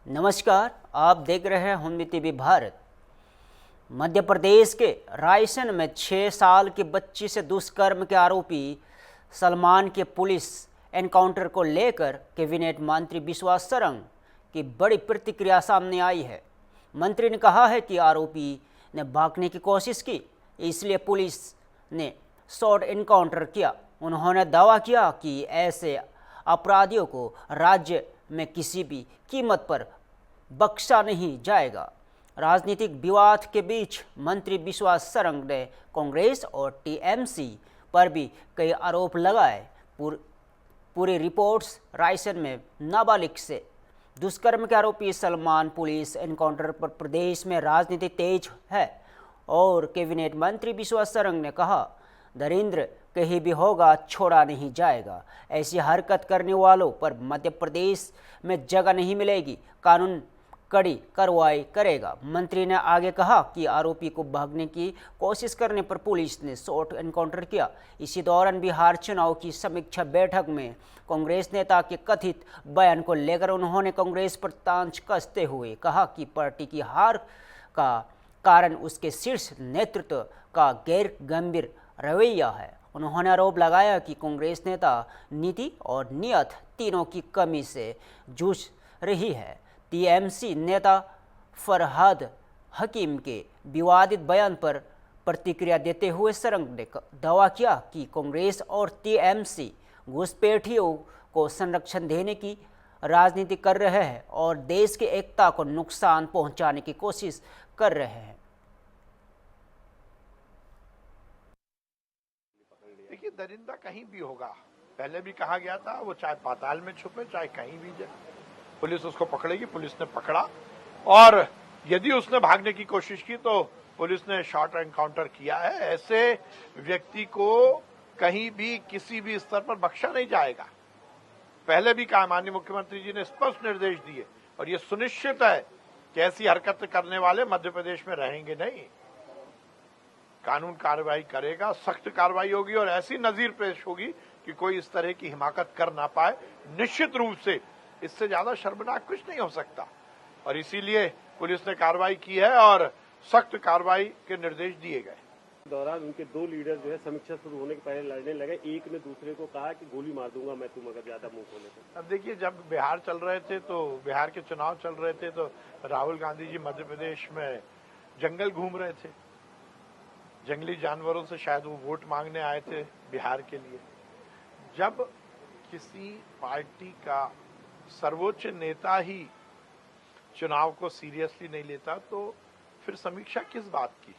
नमस्कार, आप देख रहे हैं हुंडी टीवी भारत। मध्य प्रदेश के रायसेन में 6 साल की बच्ची से दुष्कर्म के आरोपी सलमान के पुलिस एनकाउंटर को लेकर कैबिनेट मंत्री विश्वास सरंग की बड़ी प्रतिक्रिया सामने आई है। मंत्री ने कहा है कि आरोपी ने भागने की कोशिश की, इसलिए पुलिस ने शॉर्ट एनकाउंटर किया। उन्होंने दावा किया कि ऐसे अपराधियों को राज्य में किसी भी कीमत पर बख्शा नहीं जाएगा। राजनीतिक विवाद के बीच मंत्री विश्वास सरंग ने कांग्रेस और टीएमसी पर भी कई आरोप लगाए। पूरी रिपोर्ट्स रायसेन में नाबालिग से दुष्कर्म के आरोपी सलमान पुलिस एनकाउंटर पर प्रदेश में राजनीति तेज है और कैबिनेट मंत्री विश्वास सरंग ने कहा, दरिंद्र कहीं भी होगा छोड़ा नहीं जाएगा। ऐसी हरकत करने वालों पर मध्य प्रदेश में जगह नहीं मिलेगी, कानून कड़ी कार्रवाई करेगा। मंत्री ने आगे कहा कि आरोपी को भागने की कोशिश करने पर पुलिस ने शॉर्ट एनकाउंटर किया। इसी दौरान बिहार चुनाव की समीक्षा बैठक में कांग्रेस नेता के कथित बयान को लेकर उन्होंने कांग्रेस पर तंज कसते हुए कहा कि पार्टी की हार का कारण उसके शीर्ष नेतृत्व का गैर गंभीर रवैया है। उन्होंने आरोप लगाया कि कांग्रेस नेता नीति और नियत तीनों की कमी से जूझ रही है। टीएमसी नेता फरहाद हकीम के विवादित बयान पर प्रतिक्रिया देते हुए सरंग ने दावा किया कि कांग्रेस और टीएमसी घुसपैठियों को संरक्षण देने की राजनीति कर रहे हैं और देश की एकता को नुकसान पहुंचाने की कोशिश कर रहे हैं। देखिए, दरिंदा कहीं भी होगा। पहले भी कहा गया था, वो चाहे पाताल में छुपे चाहे कहीं भी जाए, पुलिस उसको पकड़ेगी। पुलिस ने पकड़ा और यदि उसने भागने की कोशिश की तो पुलिस ने शॉर्ट एनकाउंटर किया है। ऐसे व्यक्ति को कहीं भी किसी भी स्तर पर बख्शा नहीं जाएगा। पहले भी कहा, माननीय मुख्यमंत्री जी ने स्पष्ट निर्देश दिए और ये सुनिश्चित है कि ऐसी हरकत करने वाले मध्य प्रदेश में रहेंगे नहीं। कानून कार्रवाई करेगा, सख्त कार्रवाई होगी और ऐसी नजीर पेश होगी कि कोई इस तरह की हिमाकत कर ना पाए। निश्चित रूप से इससे ज्यादा शर्मनाक कुछ नहीं हो सकता और इसीलिए पुलिस ने कार्रवाई की है और सख्त कार्रवाई के निर्देश दिए गए। दौरान उनके दो लीडर जो है समीक्षा शुरू होने के पहले लड़ने लगे। एक ने दूसरे को कहा कि गोली मार दूंगा मैं तुम अगर ज्यादा मुंह खोले तो। अब देखिए, जब बिहार चल रहे थे तो बिहार के चुनाव चल रहे थे तो राहुल गांधी जी मध्य प्रदेश में जंगल घूम रहे थे। जंगली जानवरों से शायद वो वोट मांगने आए थे बिहार के लिए। जब किसी पार्टी का सर्वोच्च नेता ही चुनाव को सीरियसली नहीं लेता तो फिर समीक्षा किस बात की।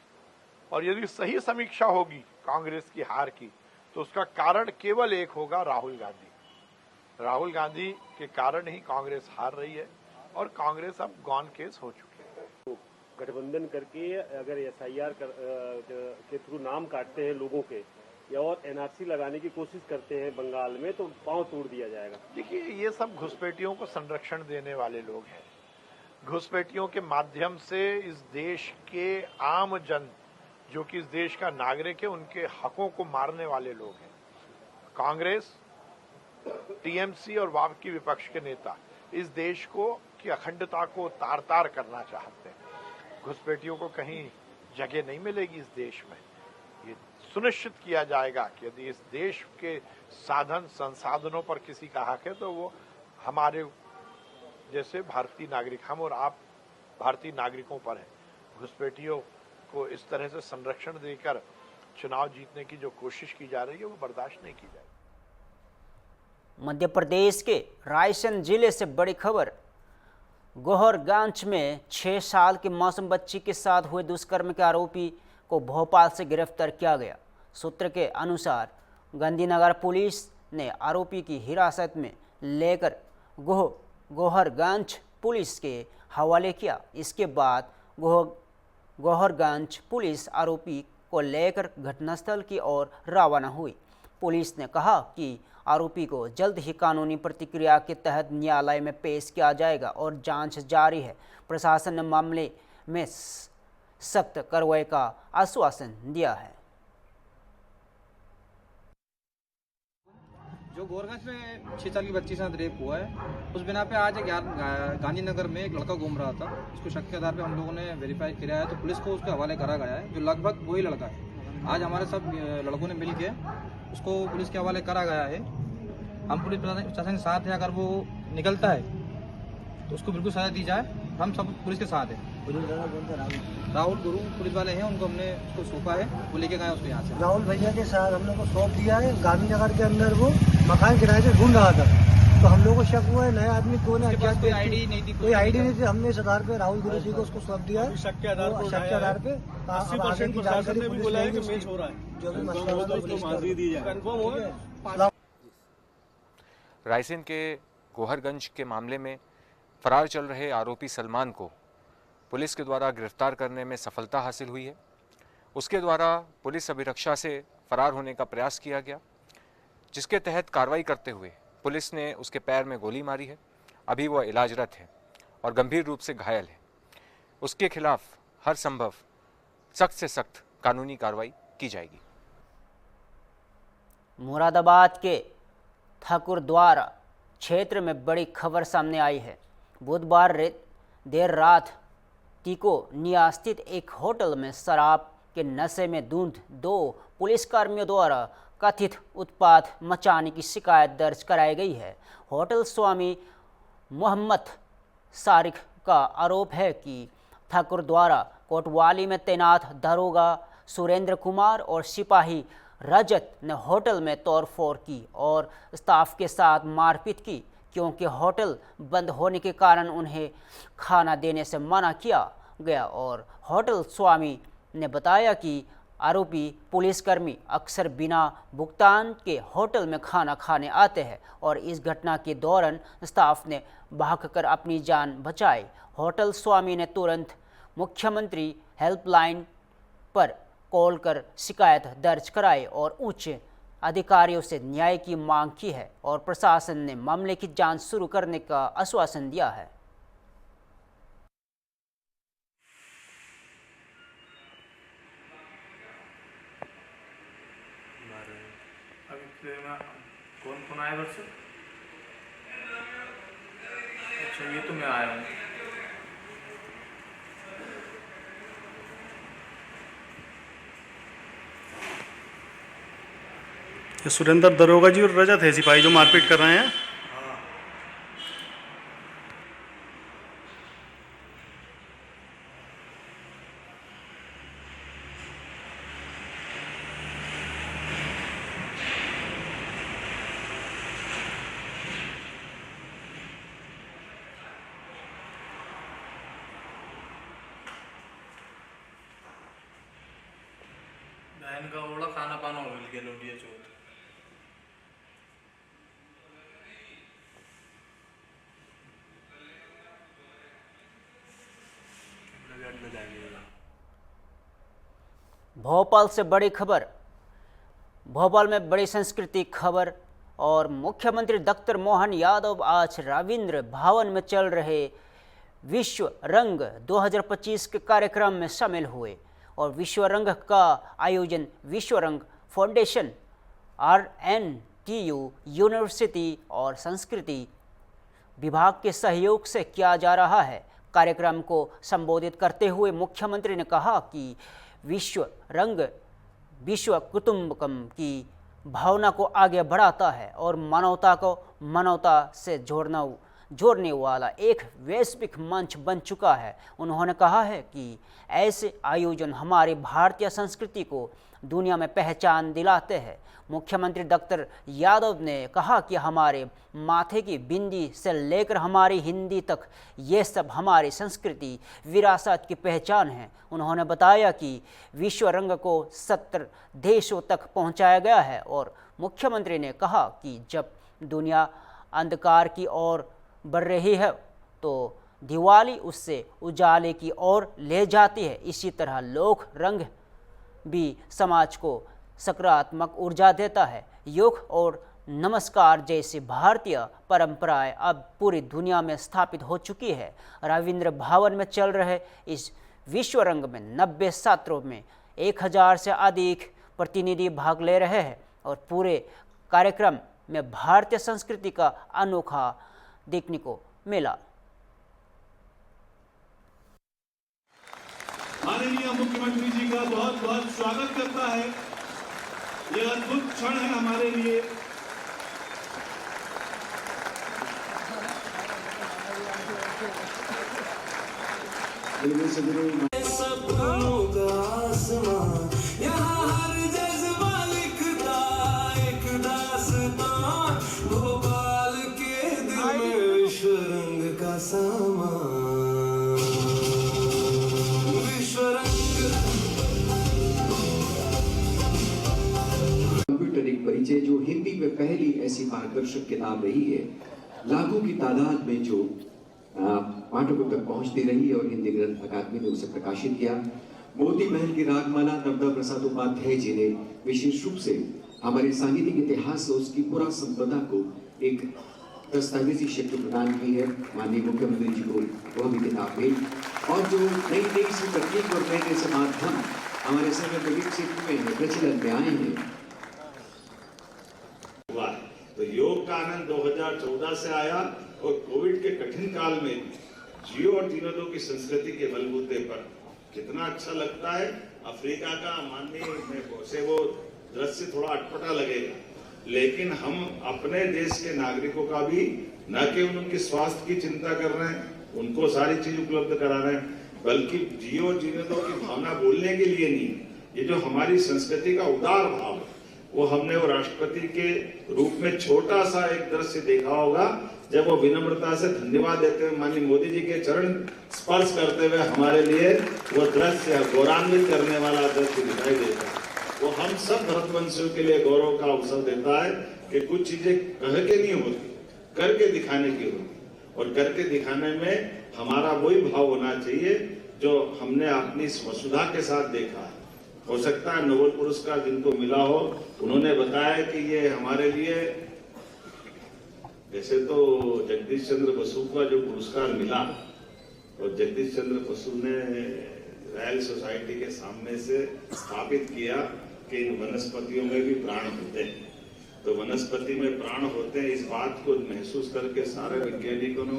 और यदि सही समीक्षा होगी कांग्रेस की हार की तो उसका कारण केवल एक होगा, राहुल गांधी। राहुल गांधी के कारण ही कांग्रेस हार रही है और कांग्रेस अब गॉन केस हो चुकी है। गठबंधन करके अगर एसआईआर के थ्रू नाम काटते हैं लोगों के या और एनआरसी लगाने की कोशिश करते हैं बंगाल में तो पांव तोड़ दिया जाएगा। देखिए, ये सब घुसपैठियों को संरक्षण देने वाले लोग हैं। घुसपैठियों के माध्यम से इस देश के आम जन, जो कि इस देश का नागरिक है, उनके हकों को मारने वाले लोग हैं। कांग्रेस, टीएमसी और वाम की विपक्ष के नेता इस देश को की अखंडता को तार तार करना चाहते हैं। घुसपैठियों को कहीं जगह नहीं मिलेगी इस देश में। ये सुनिश्चित किया जाएगा कि यदि इस देश के साधन संसाधनों पर किसी का हक है तो वो हमारे जैसे भारतीय नागरिक, हम और आप भारतीय नागरिकों पर है। घुसपैठियों को इस तरह से संरक्षण देकर चुनाव जीतने की जो कोशिश की जा रही है वो बर्दाश्त नहीं की जाएगी। मध्य प्रदेश के रायसेन जिले से बड़ी खबर। गोहरगंज में 6 साल की मासूम बच्ची के साथ हुए दुष्कर्म के आरोपी को भोपाल से गिरफ्तार किया गया। सूत्र के अनुसार गांधीनगर पुलिस ने आरोपी की हिरासत में लेकर गोहरगंज पुलिस के हवाले किया। इसके बाद गोहरगंज पुलिस आरोपी को लेकर घटनास्थल की ओर रवाना हुई। पुलिस ने कहा कि आरोपी को जल्द ही कानूनी प्रक्रिया के तहत न्यायालय में पेश किया जाएगा और जांच जारी है। प्रशासन ने मामले में सख्त कार्रवाई का आश्वासन दिया है। जो गोरगंज में 6 साल की बच्ची के साथ रेप हुआ है, उस बिना पे आज गांधीनगर में एक लड़का घूम रहा था। उसको शक के आधार पे हम लोगों ने वेरीफाई किया है, तो पुलिस को उसके हवाले करा गया है, जो लगभग वही लड़का है। आज हमारे सब लड़कों ने मिल के उसको पुलिस के हवाले करा गया है। हम पुलिस प्रशासन के साथ हैं। अगर वो निकलता है तो उसको बिल्कुल सजा दी जाए। हम सब पुलिस के साथ हैं। राहुल गुरु पुलिस वाले हैं, उनको हमने उसको सौंपा है, वो लेके गए उसको यहाँ से। राहुल भैया के साथ हम लोग को सौंप दिया है। गांधीनगर के अंदर वो मकान किराए पे ढूंढ रहा था, तो हम लोग को शक हुआ है नया आदमी कौन है। कोई आईडी नहीं थी, कोई आईडी नहीं थी। हमने इस आधार पे राहुल गुरु जी को उसको सौंप दिया है। शक के आधार पे 80% प्रशासन ने भी बोला है कि मैच हो रहा है। जो भी मसला रायसेन के गोहरगंज के मामले में फरार चल रहे आरोपी सलमान को पुलिस के द्वारा गिरफ्तार करने में सफलता हासिल हुई है। उसके द्वारा पुलिस अभिरक्षा से फरार होने का प्रयास किया गया, जिसके तहत कार्रवाई करते हुए पुलिस ने उसके पैर में गोली मारी है। अभी वह इलाजरत है और गंभीर रूप से घायल है। उसके खिलाफ हर संभव सख्त से सख्त कानूनी कार्रवाई की जाएगी। मुरादाबाद के ठाकुरद्वारा क्षेत्र में बड़ी खबर सामने आई है। बुधवार देर रात टीको निया स्थित एक होटल में शराब के नशे में धुंध 2 पुलिसकर्मियों द्वारा कथित उत्पात मचाने की शिकायत दर्ज कराई गई है। होटल स्वामी मोहम्मद सारिक का आरोप है कि ठाकुर द्वारा कोतवाली में तैनात दरोगा सुरेंद्र कुमार और सिपाही रजत ने होटल में तोड़फोड़ की और स्टाफ के साथ मारपीट की, क्योंकि होटल बंद होने के कारण उन्हें खाना देने से मना किया गया। और होटल स्वामी ने बताया कि आरोपी पुलिसकर्मी अक्सर बिना भुगतान के होटल में खाना खाने आते हैं और इस घटना के दौरान स्टाफ ने भागकर अपनी जान बचाई। होटल स्वामी ने तुरंत मुख्यमंत्री हेल्पलाइन पर कॉल कर शिकायत दर्ज कराई और उच्च अधिकारियों से न्याय की मांग की है और प्रशासन ने मामले की जांच शुरू करने का आश्वासन दिया है। कौन कौन आया घर से? अच्छा, ये तो मैं आया हूँ। सुरेंद्र दरोगा जी और रजत है सिपाही जो मारपीट कर रहे हैं। बहन का बड़ा खाना पाना हो गया लोटिया चौथ। भोपाल से बड़ी खबर। भोपाल में बड़ी सांस्कृतिक खबर और मुख्यमंत्री डॉक्टर मोहन यादव आज रविंद्र भवन में चल रहे विश्व रंग 2025 के कार्यक्रम में शामिल हुए और विश्व रंग का आयोजन विश्व रंग फाउंडेशन, RNTU यूनिवर्सिटी और संस्कृति विभाग के सहयोग से किया जा रहा है। कार्यक्रम को संबोधित करते हुए मुख्यमंत्री ने कहा कि विश्व रंग विश्व कुटुंबकम की भावना को आगे बढ़ाता है और मानवता को मानवता से जोड़ने वाला एक वैश्विक मंच बन चुका है। उन्होंने कहा है कि ऐसे आयोजन हमारी भारतीय संस्कृति को दुनिया में पहचान दिलाते हैं। मुख्यमंत्री डॉक्टर यादव ने कहा कि हमारे माथे की बिंदी से लेकर हमारी हिंदी तक ये सब हमारी संस्कृति विरासत की पहचान है। उन्होंने बताया कि विश्व रंग को 70 देशों तक पहुंचाया गया है और मुख्यमंत्री ने कहा कि जब दुनिया अंधकार की ओर बढ़ रही है तो दिवाली उससे उजाले की ओर ले जाती है। इसी तरह लोक रंग भी समाज को सकारात्मक ऊर्जा देता है। योग और नमस्कार जैसी भारतीय परंपराएं अब पूरी दुनिया में स्थापित हो चुकी है। रविंद्र भवन में चल रहे इस विश्व रंग में 90 सत्रों में 1000 से अधिक प्रतिनिधि भाग ले रहे हैं और पूरे कार्यक्रम में भारतीय संस्कृति का अनोखा देखने को मिला। माननीय मुख्यमंत्री जी का बहुत बहुत स्वागत करता है। यह अद्भुत क्षण है हमारे लिए। सपनों का आसमां, यहाँ हर जज्बा लिखता एक दास्तां, भोपाल के दिल में विश्व रंग का सामान। कंप्यूटर एक परिचय जो हिंदी में पहली ऐसी आकर्षक किताब रही है, लाखों की तादाद में जो पाठकों तक पहुंचती रही और हिंदी ग्रंथ अकादमी ने उसे प्रकाशित किया। मोती महल की रागमाला नर्मदा प्रसाद उपाध्याय जी ने विशेष रूप से हमारे सांगीतिक इतिहास से उसकी पूरा संपदा को एक दस्तावेजी शक्ल प्रदान की है। माननीय मुख्यमंत्री जी को वह भी किताब भेज और जो नई नई सी तकनीक और नए नए से माध्यम हमारे समय में विकसित हुए हैं, प्रचलन में आए हैं। तो योग का आनंद 2014 से आया और कोविड के कठिन काल में जियो और जीने दो की संस्कृति के बलबूते पर कितना अच्छा लगता है। अफ्रीका का माननीय से वो दृश्य थोड़ा अटपटा लगेगा, लेकिन हम अपने देश के नागरिकों का भी न केवल उनके स्वास्थ्य की चिंता कर रहे हैं, उनको सारी चीज उपलब्ध करा रहे हैं, बल्कि जियो जीने दो की भावना बोलने के लिए नहीं, ये जो हमारी संस्कृति का उदार भाव है वो हमने वो राष्ट्रपति के रूप में छोटा सा एक दृश्य देखा होगा, जब वो विनम्रता से धन्यवाद देते हुए माननीय मोदी जी के चरण स्पर्श करते हुए हमारे लिए वो दृश्य गौरवान्वित करने वाला दृश्य दिखाई देता है। वो हम सब भारतवंशियों के लिए गौरव का अवसर देता है कि कुछ चीजें कह के नहीं होती, करके दिखाने की होती, और करके दिखाने में हमारा वही भाव होना चाहिए जो हमने अपनी वसुधा के साथ देखा है। हो सकता है नोबेल पुरस्कार जिनको मिला हो, उन्होंने बताया कि ये हमारे लिए, जैसे तो जगदीश चंद्र बसु का जो पुरस्कार मिला, और जगदीश चंद्र बसु ने रॉयल सोसाइटी के सामने से स्थापित किया कि इन वनस्पतियों में भी प्राण होते हैं। तो वनस्पति में प्राण होते हैं, इस बात को महसूस करके सारे वैज्ञानिकों ने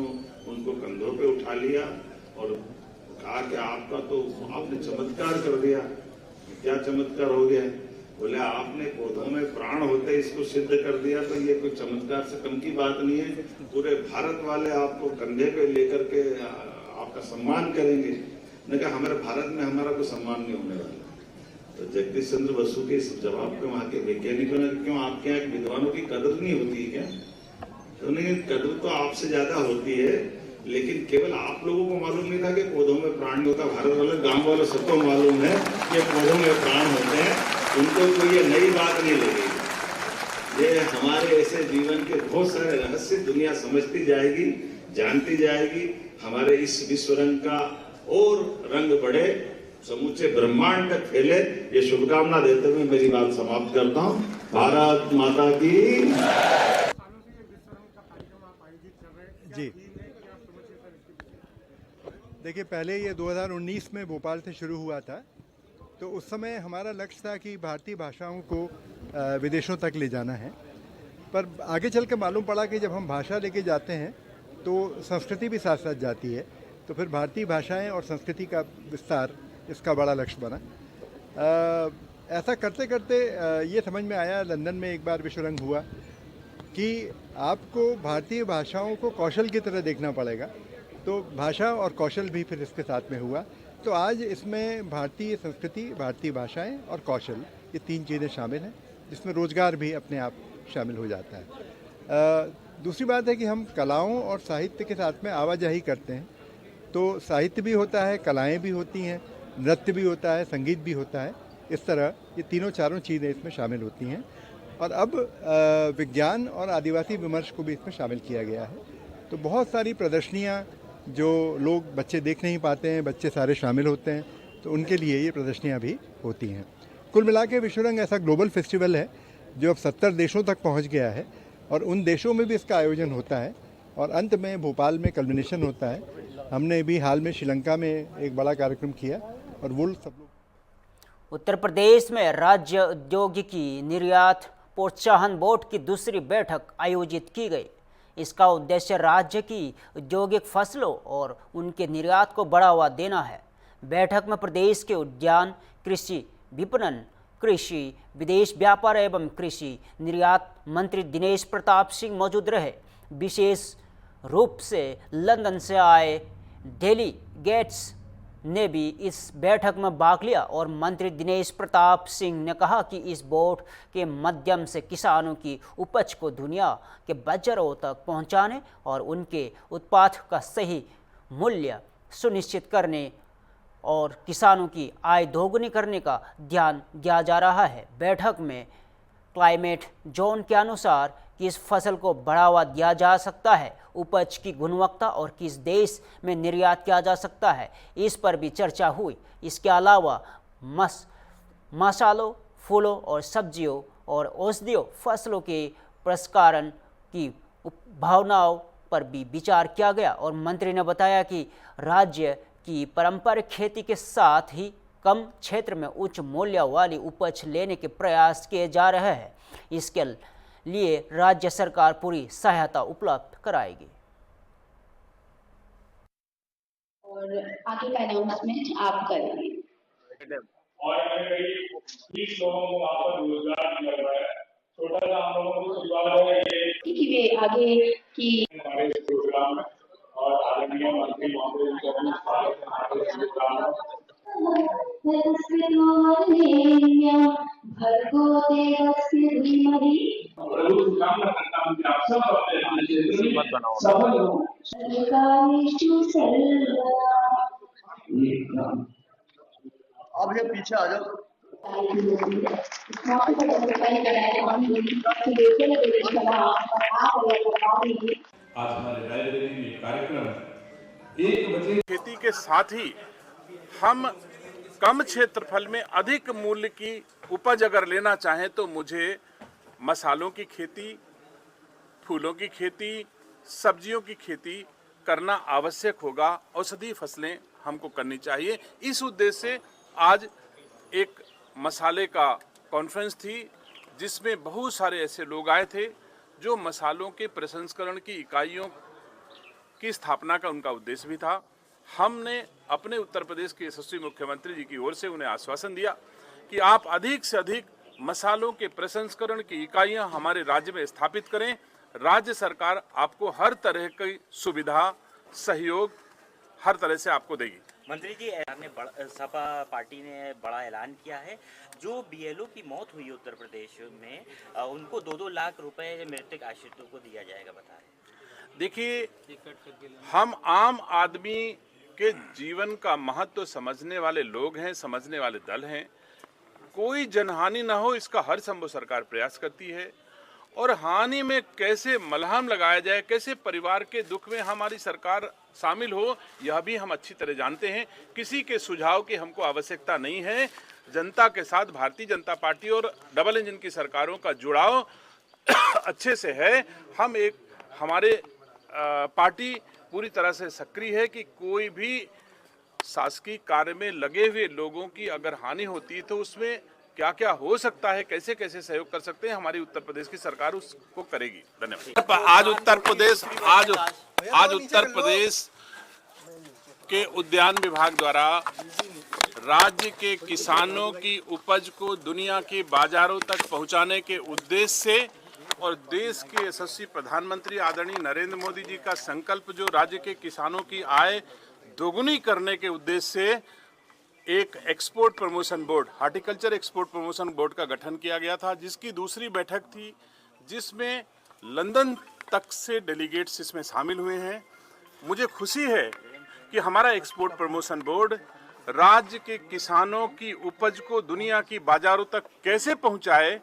उनको कंधों पे उठा लिया और कहा कि आपने चमत्कार कर दिया। क्या चमत्कार हो गया? बोले आपने पौधों में प्राण होते इसको सिद्ध कर दिया, तो ये कोई चमत्कार से कम की बात नहीं है। पूरे भारत वाले आपको कंधे पे लेकर के आपका सम्मान करेंगे। ने कहा हमारे भारत में हमारा कोई सम्मान नहीं होने वाला। तो जगदीश चंद्र बसु के इस जवाब पे वहां के वैज्ञानिकों ने, क्यों आपके यहाँ विद्वानों की कदर नहीं होती है क्या? तो नहीं, कदर तो आपसे ज्यादा होती है, लेकिन केवल आप लोगों को मालूम नहीं था कि पौधों में प्राण नहीं होता। भारत वाले गांव वालों सबको मालूम है कि पौधों में प्राण होते हैं, उनको कोई ये नई बात नहीं लगेगी। ये हमारे ऐसे जीवन के बहुत सारे रहस्य दुनिया समझती जाएगी, जानती जाएगी। हमारे इस विश्व रंग का और रंग बढ़े, समूचे ब्रह्मांड तक फैले, ये शुभकामना देते हुए मेरी बात समाप्त करता हूँ। भारत माता की जी। देखिए, पहले ये 2019 में भोपाल से शुरू हुआ था, तो उस समय हमारा लक्ष्य था कि भारतीय भाषाओं को विदेशों तक ले जाना है। पर आगे चल के मालूम पड़ा कि जब हम भाषा लेके जाते हैं तो संस्कृति भी साथ साथ जाती है, तो फिर भारतीय भाषाएं और संस्कृति का विस्तार इसका बड़ा लक्ष्य बना। ऐसा करते करते ये समझ में आया, लंदन में एक बार विश्व रंग हुआ, कि आपको भारतीय भाषाओं को कौशल की तरह देखना पड़ेगा। तो भाषा और कौशल भी फिर इसके साथ में हुआ। तो आज इसमें भारतीय संस्कृति, भारतीय भाषाएं और कौशल, ये तीन चीज़ें शामिल हैं, जिसमें रोज़गार भी अपने आप शामिल हो जाता है। दूसरी बात है कि हम कलाओं और साहित्य के साथ में आवाजाही करते हैं, तो साहित्य भी होता है, कलाएं भी होती हैं, नृत्य भी होता है, संगीत भी होता है। इस तरह ये तीनों चारों चीज़ें इसमें शामिल होती हैं। और अब विज्ञान और आदिवासी विमर्श को भी इसमें शामिल किया गया है। तो बहुत सारी प्रदर्शनियाँ जो लोग, बच्चे देख नहीं पाते हैं, बच्चे सारे शामिल होते हैं, तो उनके लिए ये प्रदर्शनियाँ भी होती हैं। कुल मिला के विश्व रंग ऐसा ग्लोबल फेस्टिवल है जो अब 70 देशों तक पहुँच गया है, और उन देशों में भी इसका आयोजन होता है, और अंत में भोपाल में कल्मिनेशन होता है। हमने भी हाल में श्रीलंका में एक बड़ा कार्यक्रम किया, और वो सब लोग। उत्तर प्रदेश में राज्य औद्योगिकी निर्यात प्रोत्साहन बोर्ड की दूसरी बैठक आयोजित की गई। इसका उद्देश्य राज्य की औद्योगिक फसलों और उनके निर्यात को बढ़ावा देना है। बैठक में प्रदेश के उद्यान, कृषि विपणन, कृषि विदेश व्यापार एवं कृषि निर्यात मंत्री दिनेश प्रताप सिंह मौजूद रहे। विशेष रूप से लंदन से आए डेलीगेट्स ने भी इस बैठक में भाग लिया और मंत्री दिनेश प्रताप सिंह ने कहा कि इस बोर्ड के माध्यम से किसानों की उपज को दुनिया के बाजारों तक पहुंचाने और उनके उत्पाद का सही मूल्य सुनिश्चित करने और किसानों की आय दोगुनी करने का ध्यान दिया जा रहा है। बैठक में क्लाइमेट जोन के अनुसार किस फसल को बढ़ावा दिया जा सकता है, उपज की गुणवत्ता और किस देश में निर्यात किया जा सकता है, इस पर भी चर्चा हुई। इसके अलावा मसालों, फूलों और सब्जियों और औषधीय फसलों के प्रसंस्करण की भावनाओं पर भी विचार किया गया और मंत्री ने बताया कि राज्य की पारंपरिक खेती के साथ ही कम क्षेत्र में उच्च मूल्य वाली उपज लेने के प्रयास किए जा रहे हैं। इसके लिए राज्य सरकार पूरी सहायता उपलब्ध कराएगी। और आगे का अनाउंसमेंट आप करेंगे। और 20 लोगों को वहाँ पर रोजगार मिल रहा है। छोटा सा हम लोगों को सुझाव है कि वे आगे की हमारे इस प्रोग्राम में और आदरणीय मंत्री महोदय जी का भी स्वागत है हमारे इस प्रोग्राम में। प्रभु शुभकामना करता हूँ कि आप सब अपने अपने क्षेत्र में सफल हो। अब ये पीछे आ जाओ। आज हमारे लाइब्रेरी में कार्यक्रम 1 बजे। खेती के साथ ही हम कम क्षेत्रफल में अधिक मूल्य की उपज अगर लेना चाहें तो मुझे मसालों की खेती, फूलों की खेती, सब्जियों की खेती करना आवश्यक होगा। औषधीय फसलें हमको करनी चाहिए। इस उद्देश्य से आज एक मसाले का कॉन्फ्रेंस थी जिसमें बहुत सारे ऐसे लोग आए थे जो मसालों के प्रसंस्करण की इकाइयों की स्थापना का उनका उद्देश्य भी था। हमने अपने उत्तर प्रदेश के यशस्वी मुख्यमंत्री जी की ओर से उन्हें आश्वासन दिया कि आप अधिक से अधिक मसालों के प्रसंस्करण की इकाइयां हमारे राज्य में स्थापित करें। राज्य सरकार आपको हर तरह की सुविधा, सहयोग हर तरह से आपको देगी। मंत्री जी ने सपा पार्टी ने बड़ा ऐलान किया है, जो बीएलओ की मौत हुई उत्तर प्रदेश में उनको 2-2 लाख रुपए मृतक आश्रितों को दिया जाएगा, बताएं। देखिए, हम आम आदमी के जीवन का महत्व समझने वाले लोग हैं, समझने वाले दल हैं। कोई जनहानि न हो इसका हर संभव सरकार प्रयास करती है और हानि में कैसे मलहम लगाया जाए, कैसे परिवार के दुख में हमारी सरकार शामिल हो, यह भी हम अच्छी तरह जानते हैं। किसी के सुझाव की हमको आवश्यकता नहीं है। जनता के साथ भारतीय जनता पार्टी और डबल इंजन की सरकारों का जुड़ाव अच्छे से है। हम हमारे पार्टी पूरी तरह से सक्रिय है कि कोई भी शासकीय कार्य में लगे हुए लोगों की अगर हानि होती है तो उसमें क्या क्या हो सकता है, कैसे कैसे सहयोग कर सकते हैं, हमारी उत्तर प्रदेश की सरकार उसको करेगी। धन्यवाद। आज उत्तर प्रदेश के उद्यान विभाग द्वारा राज्य के किसानों की उपज को दुनिया के बाजारों तक पहुंचाने के उद्देश्य से और देश के यशस्वी प्रधानमंत्री आदरणीय नरेंद्र मोदी जी का संकल्प, जो राज्य के किसानों की आय दोगुनी करने के उद्देश्य से एक export promotion board, horticulture export promotion board का गठन किया गया था, जिसकी दूसरी बैठक थी, जिसमें लंदन तक से डेलीगेट्स इसमें शामिल हुए हैं। मुझे खुशी है कि हमारा एक्सपोर्ट प्रमोशन बोर्ड राज्य के किसानों की उपज को दुनिया की बाजारों तक कैसे पहुंचाए,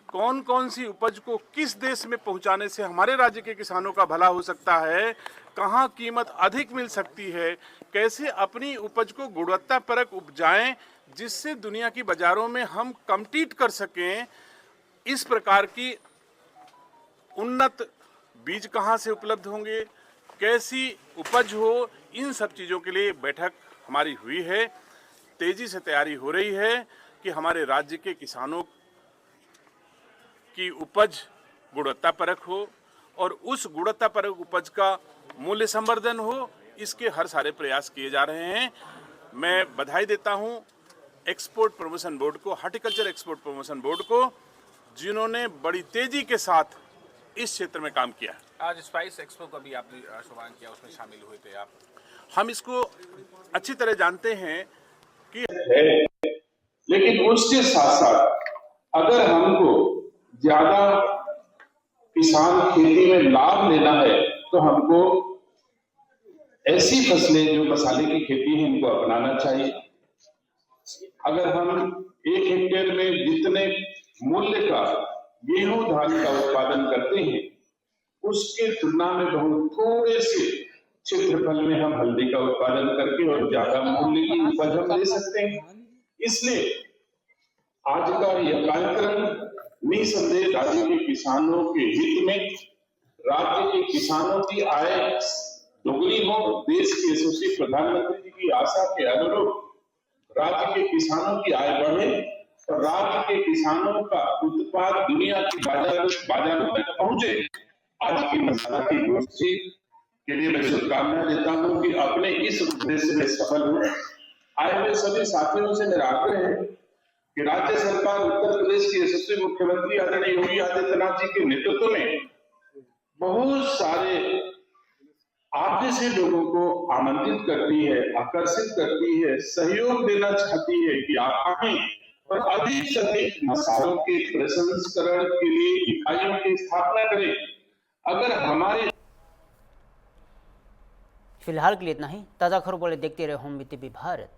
कौन कौन सी उपज को किस देश में पहुंचाने से हमारे राज्य के किसानों का भला हो सकता है, कहां कीमत अधिक मिल सकती है, कैसे अपनी उपज को गुणवत्तापरक उपजाएं जिससे दुनिया की बाजारों में हम कम्पीट कर सकें। इस प्रकार की उन्नत बीज कहां से उपलब्ध होंगे, कैसी उपज हो, इन सब चीज़ों के लिए बैठक हमारी हुई है। तेजी से तैयारी हो रही है कि हमारे राज्य के किसानों की उपज गुणवत्तापरक हो और उस गुणवत्तापरक उपज का मूल्य संवर्धन हो, इसके हर सारे प्रयास किए जा रहे हैं। मैं बधाई देता हूं एक्सपोर्ट प्रमोशन बोर्ड को, हॉर्टिकल्चर एक्सपोर्ट प्रमोशन बोर्ड को, जिन्होंने बड़ी तेजी के साथ इस क्षेत्र में काम किया। आज स्पाइस एक्सपो का भी आपने शुभारंभ किया, उसमें शामिल हुए थे आप। हम इसको अच्छी तरह जानते हैं कि लेकिन उसके साथ साथ अगर हमको ज्यादा किसान खेती में लाभ लेना है तो हमको ऐसी फसलें जो मसाले की खेती है इनको अपनाना चाहिए। अगर हम 1 हेक्टेयर में जितने मूल्य का गेहूं धान का उत्पादन करते हैं उसके तुलना में बहुत थोड़े से क्षेत्रफल में हम हल्दी का उत्पादन करके और ज्यादा मूल्य की उपज हम ले सकते हैं। इसलिए आज का यह कार्यक्रम निसंदेह राज्य के किसानों के हित में, राज्य के किसानों की आय दोगुनी हो, देश के यशस्वी प्रधानमंत्री जी की आशा के अनुरूप राज्य के किसानों की आय बढ़े और राज्य के किसानों का उत्पाद दुनिया की बाजारों तक पहुंचे। आज की मसाला की गोष्ठी के लिए मैं शुभकामनाएं देता हूं कि अपने इस उद्देश्य में सफल हुए। आए हुए सभी साथियों से मेरा आग्रह है कि राज्य सरकार उत्तर प्रदेश के यशस्वी मुख्यमंत्री आदरणीय योगी आदित्यनाथ जी के नेतृत्व में बहुत सारे आप जैसे लोगों को आमंत्रित करती है, आकर्षित करती है, सहयोग देना चाहती है कि आप आए और अधिक से अधिक मसालों के प्रसंस्करण के लिए इकाइयों की स्थापना करें। अगर हमारे फिलहाल के लिए इतना ही। ताज़ा खबरों के लिए देखते रहे होम टीवी भारत।